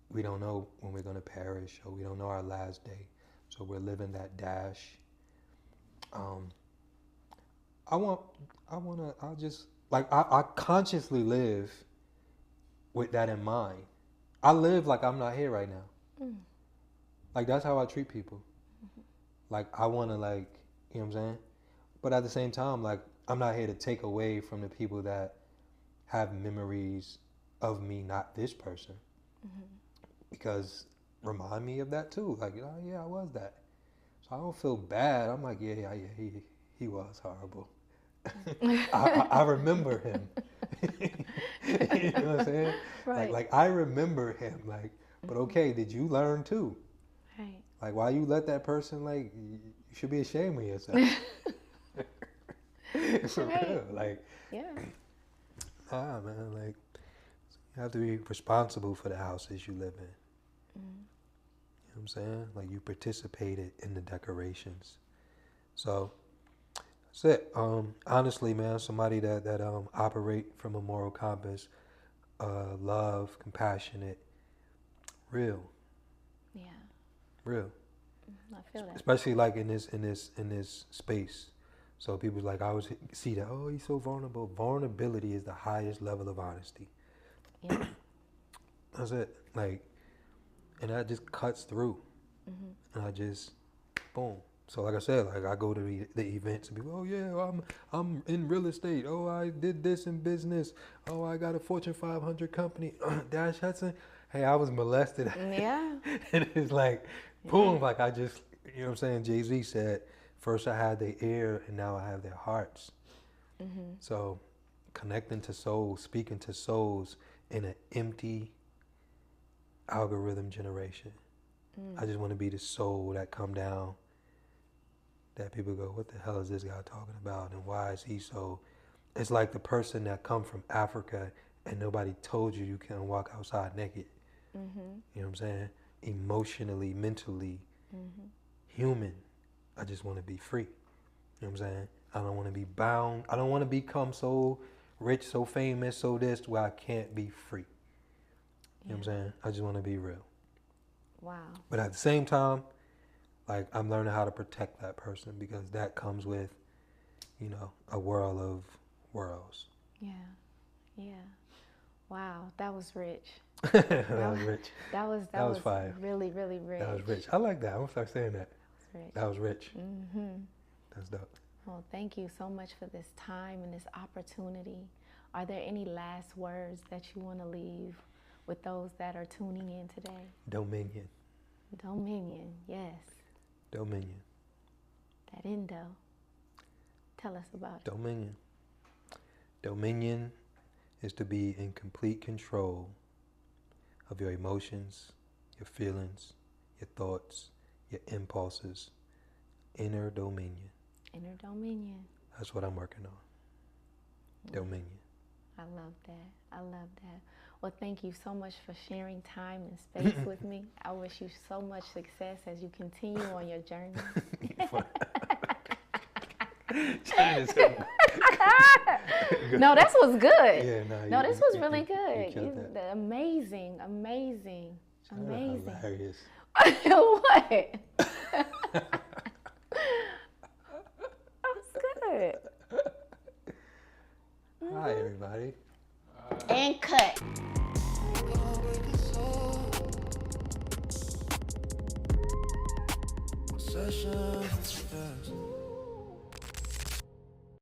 We don't know when we're going to perish, or we don't know our last day. So we're living that Dash. I consciously live with that in mind. I live like I'm not here right now. Like that's how I treat people. Like I want to you know what I'm saying? But at the same time, like I'm not here to take away from the people that have memories of me, not this person. Because remind me of that too. Like, oh yeah, I was that. So I don't feel bad. I'm like, yeah, he was horrible. I remember him. You know what I'm saying? Right. Like I remember him. Like, but okay, did you learn too? Right. Like, why you let that person you should be ashamed of yourself. For real, like. Yeah. Nah, man, like you have to be responsible for the houses you live in. You know what I'm saying? Like you participated in the decorations. So that's it. Honestly, man, somebody that operate from a moral compass, love, compassionate, real. Yeah. Real. I feel that. Especially like in this space. So people like I always see that, oh, he's so vulnerable. Vulnerability is the highest level of honesty. Yeah. That's it. Like, and that just cuts through. And I just, boom. So like I said, like I go to the events and people, oh yeah, I'm in real estate. Oh, I did this in business. Oh, I got a Fortune 500 company. Dash Hudson. Hey, I was molested. Yeah. And it's like, boom, like I just, you know what I'm saying? Jay-Z said, first I had their ear and now I have their hearts. So connecting to souls, speaking to souls in an empty algorithm generation. I just want to be the soul that come down, that people go, what the hell is this guy talking about? And why is he so? It's like the person that come from Africa and nobody told you can't walk outside naked. You know what I'm saying? Emotionally, mentally, human. I just want to be free. You know what I'm saying? I don't want to be bound. I don't want to become so rich, so famous, so this, where I can't be free. You know what I'm saying? I just want to be real. Wow. But at the same time, like I'm learning how to protect that person because that comes with, a world of worlds. Yeah. Yeah. Wow. That was rich. That was rich. That was fire. Really, really rich. That was rich. I like that. I'm gonna start saying that. That was rich. That was rich. That's dope. Well, thank you so much for this time and this opportunity. Are there any last words that you want to leave with those that are tuning in today? Dominion. Dominion, yes. Dominion. That Indo. Tell us about it. Dominion. Dominion is to be in complete control of your emotions, your feelings, your thoughts, your impulses. Inner dominion. Inner dominion. That's what I'm working on. Dominion. I love that. I love that. Well, thank you so much for sharing time and space with me. I wish you so much success as you continue on your journey. No, this was good. Yeah, this was really good. You Amazing, amazing, amazing. Hilarious. What? That's good. Hi, everybody. And cut. Sessions fast.